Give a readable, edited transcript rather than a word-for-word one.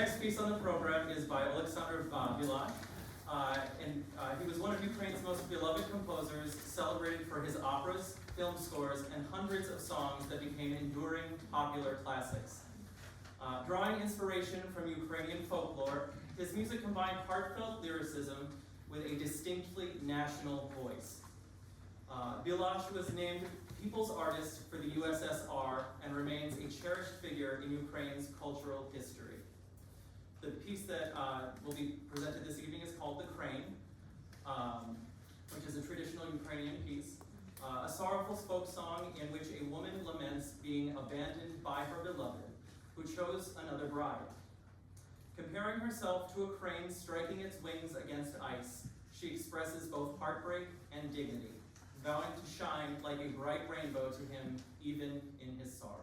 next piece on the program is by Alexander Vilash. He was one of Ukraine's most beloved composers, celebrated for his operas, film scores, and hundreds of songs that became enduring popular classics. Drawing inspiration from Ukrainian folklore, his music combined heartfelt lyricism with a distinctly national voice. Vilash was named People's Artist for the USSR and remains a cherished figure in Ukraine's cultural history. The piece that will be presented this evening is called The Crane, which is a traditional Ukrainian piece, a sorrowful folk song in which a woman laments being abandoned by her beloved, who chose another bride. Comparing herself to a crane striking its wings against ice, she expresses both heartbreak and dignity, vowing to shine like a bright rainbow to him even in his sorrow.